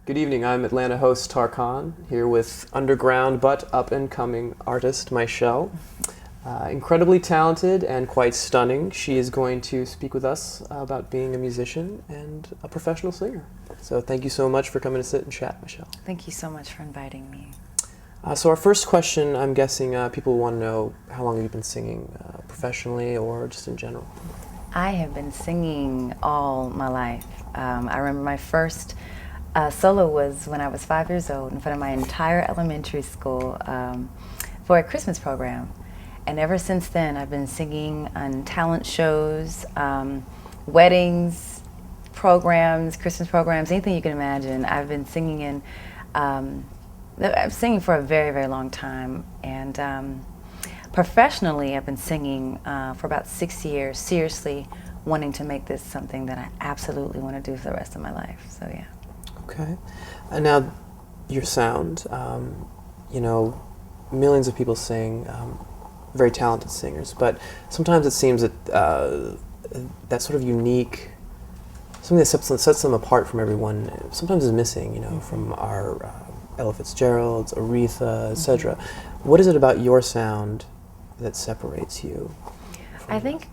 Good evening, I'm Atlanta host Tarkan, here with underground but up-and-coming artist Myshel. Incredibly talented and quite stunning, she is going to speak with us about being a musician and a professional singer. So thank you so much for coming to sit and chat, Myshel. Thank you so much for inviting me. So our first question, I'm guessing people want to know how long have you been singing professionally or just in general? I have been singing all my life. I remember my first solo was when I was 5 years old in front of my entire elementary school for a Christmas program. And ever since then, I've been singing on talent shows, weddings, programs, Christmas programs, anything you can imagine. I've been singing in, I'm singing for a very, very long time. And professionally, I've been singing for about 6 years, seriously wanting to make this something that I absolutely want to do for the rest of my life. So yeah. Okay. And now, your sound, you know, millions of people sing, very talented singers, but sometimes it seems that that sort of unique, something that sets them apart from everyone, sometimes is missing, you know, from our Ella Fitzgerald's, Aretha, etc. What is it about your sound that separates you? I think,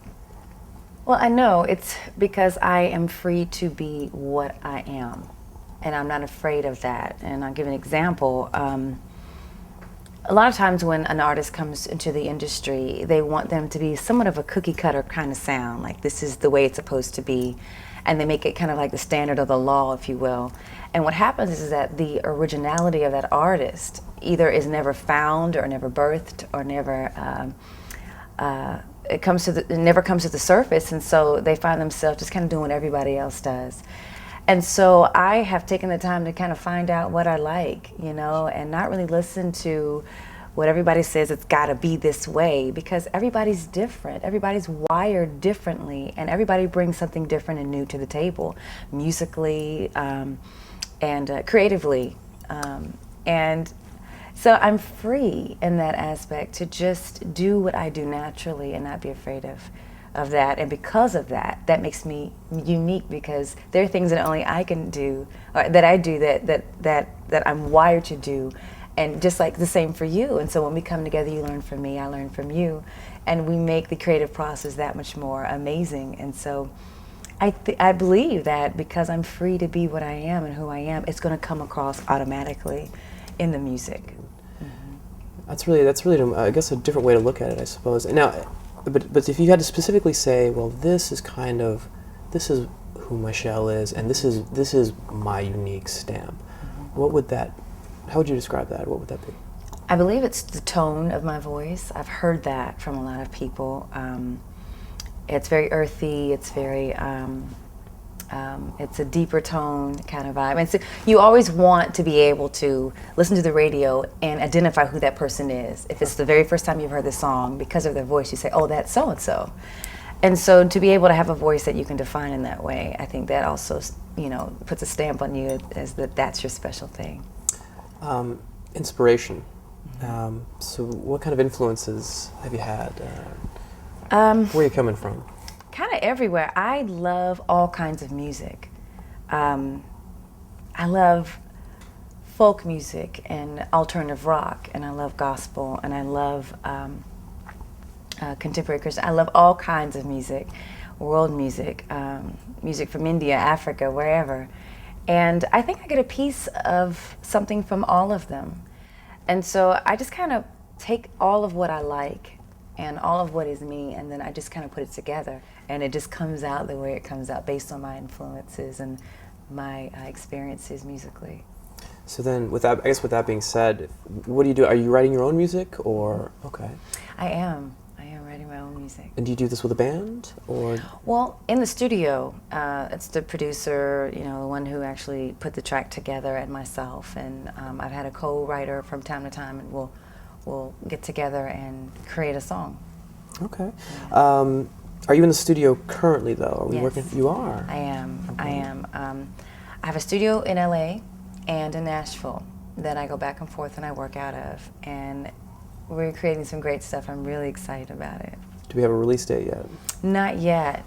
well, I know it's because I am free to be what I am. And I'm not afraid of that. And I'll give an example. A lot of times when an artist comes into the industry, they want them to be somewhat of a cookie cutter kind of sound, like this is the way it's supposed to be. And they make it kind of like the standard of the law, if you will. And what happens is that the originality of that artist either is never found or never birthed or never, it never comes to the surface. And so they find themselves just kind of doing what everybody else does. And so I have taken the time to kind of find out what I like, you know, and not really listen to what everybody says it's got to be this way, because everybody's different. Everybody's wired differently, and everybody brings something different and new to the table, musically and creatively. And so I'm free in that aspect to just do what I do naturally and not be afraid of that. And because of that, that makes me unique, because there are things that only I can do, or that I do that I'm wired to do, and just like the same for you. And so when we come together, you learn from me, I learn from you, and we make the creative process that much more amazing. And so I believe that because I'm free to be what I am and who I am, it's going to come across automatically in the music. That's really, I guess, a different way to look at it, I suppose. Now, but if you had to specifically say, well, this is who Myshel is, and this is my unique stamp, what would that? How would you describe that? What would that be? I believe it's the tone of my voice. I've heard that from a lot of people. It's very earthy. It's very it's a deeper tone kind of vibe. And so you always want to be able to listen to the radio and identify who that person is. If it's the very first time you've heard the song, because of their voice, you say, oh, that's so-and-so. And so to be able to have a voice that you can define in that way, I think that also, you know, puts a stamp on you as that's your special thing. Inspiration. So what kind of influences have you had? Where are you coming from? Kind of everywhere. I love all kinds of music. I love folk music and alternative rock, and I love gospel, and I love contemporary Christian. I love all kinds of music, world music, music from India, Africa, wherever. And I think I get a piece of something from all of them. And so I just kind of take all of what I like and all of what is me, and then I just kind of put it together, and it just comes out the way it comes out based on my influences and my experiences musically. So then, with that being said, what do you do? Are you writing your own music, or okay? I am writing my own music. And do you do this with a band, or? Well, in the studio, it's the producer, you know, the one who actually put the track together, and myself, and I've had a co-writer from time to time, and we'll get together and create a song. Okay. Yeah. Are you in the studio currently, though? Are we yes. working? You are. I am. Okay. I am. I have a studio in LA and in Nashville that I go back and forth and I work out of, and we're creating some great stuff. I'm really excited about it. Do we have a release date yet? Not yet.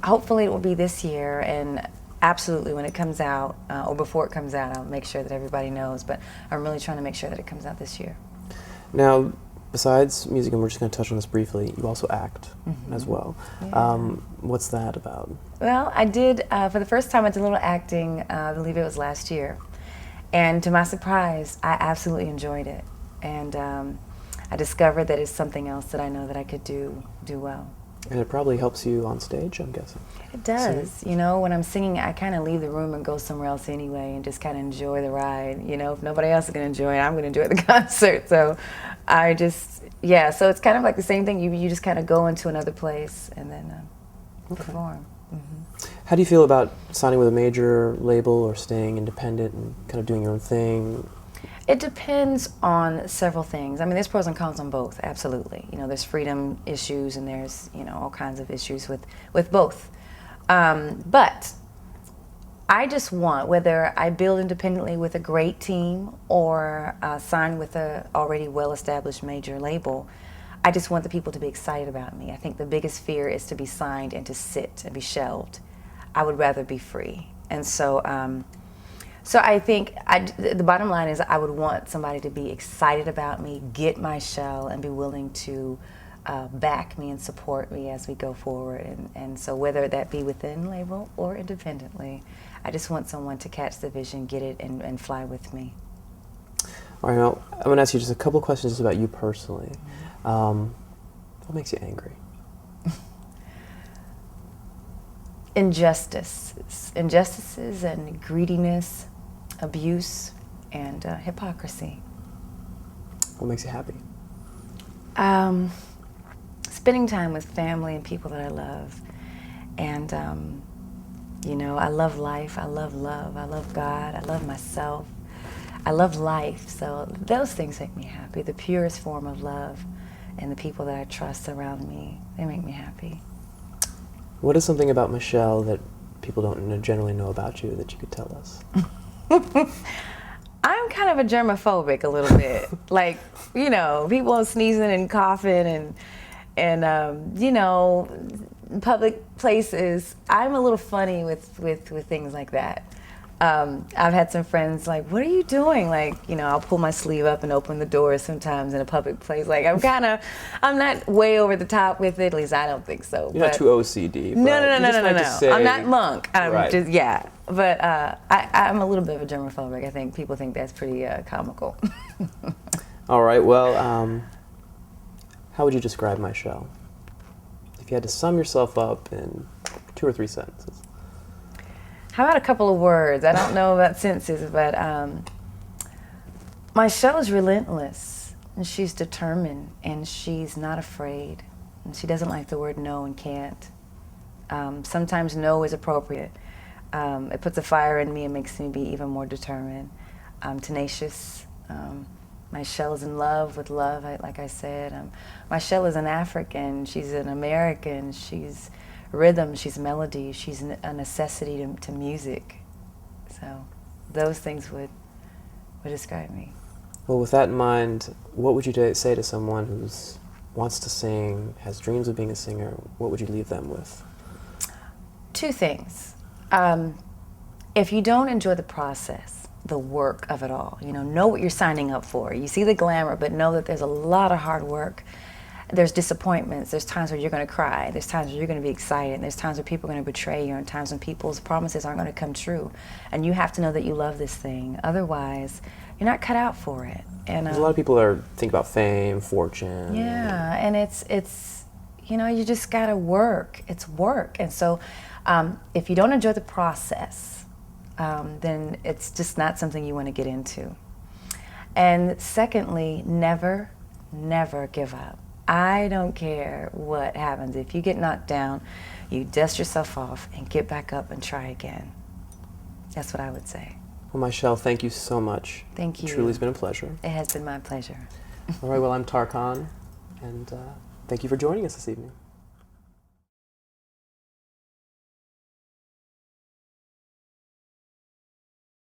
Hopefully it will be this year, and absolutely, when it comes out, or before it comes out, I'll make sure that everybody knows. But I'm really trying to make sure that it comes out this year. Now, besides music, and we're just going to touch on this briefly, you also act as well. Yeah. What's that about? Well, I did, for the first time, I did a little acting, I believe it was last year. And to my surprise, I absolutely enjoyed it. And I discovered that it's something else that I know that I could do well. And it probably helps you on stage, I'm guessing. It does. Singing? You know, when I'm singing, I kind of leave the room and go somewhere else anyway and just kind of enjoy the ride. You know, if nobody else is going to enjoy it, I'm going to enjoy the concert. So I just, yeah, so it's kind of like the same thing. You just kind of go into another place and then perform. How do you feel about signing with a major label or staying independent and kind of doing your own thing? It depends on several things. I mean, there's pros and cons on both, absolutely. You know, there's freedom issues and there's, you know, all kinds of issues with both. But I just want, whether I build independently with a great team or sign with a already well-established major label, I just want the people to be excited about me. I think the biggest fear is to be signed and to sit and be shelved. I would rather be free. And so, so I think the bottom line is I would want somebody to be excited about me, get my shell, and be willing to back me and support me as we go forward. And so whether that be within label or independently, I just want someone to catch the vision, get it, and fly with me. All right, now I'm going to ask you just a couple questions just about you personally. What makes you angry? Injustices and greediness, abuse, and hypocrisy. What makes you happy? Spending time with family and people that I love. And, you know, I love life, I love love, I love God, I love myself, I love life. So those things make me happy. The purest form of love and the people that I trust around me, they make me happy. What is something about Myshel that people don't generally know about you that you could tell us? I'm kind of a germophobic a little bit. Like, you know, people sneezing and coughing and you know, public places. I'm a little funny with things like that. I've had some friends like, what are you doing? Like, you know, I'll pull my sleeve up and open the door sometimes in a public place. Like, I'm not way over the top with it. At least I don't think so. You're not too OCD. No. Say, I'm not monk. I'm right. just, yeah. But I'm a little bit of a germophobic. I think people think that's pretty comical. All right, well, how would you describe Myshel? If you had to sum yourself up in 2 or 3 sentences. How about a couple of words? I don't know about sentences, but Myshel is relentless, and she's determined, and she's not afraid, and she doesn't like the word no and can't. Sometimes no is appropriate. It puts a fire in me and makes me be even more determined. I'm tenacious. Myshel is in love with love, like I said. Myshel is an African. She's an American. She's rhythm, she's melody, she's a necessity to music. So those things would describe me. Well, with that in mind, what would you say to someone who wants to sing, has dreams of being a singer? What would you leave them with? 2 things. If you don't enjoy the process, the work of it all, you know what you're signing up for. You see the glamour, but know that there's a lot of hard work. There's disappointments, there's times where you're going to cry, there's times where you're going to be excited, there's times where people are going to betray you, and times when people's promises aren't going to come true. And you have to know that you love this thing, otherwise you're not cut out for it. And there's a lot of people that think about fame, fortune. Yeah, and it's you know, you just got to work. It's work. And so if you don't enjoy the process, then it's just not something you want to get into. And secondly, never give up. I don't care what happens. If you get knocked down, you dust yourself off and get back up and try again. That's what I would say. Well, Myshel, thank you so much. Thank you. It truly has been a pleasure. It has been my pleasure. All right, well, I'm Tarkan, and thank you for joining us this evening.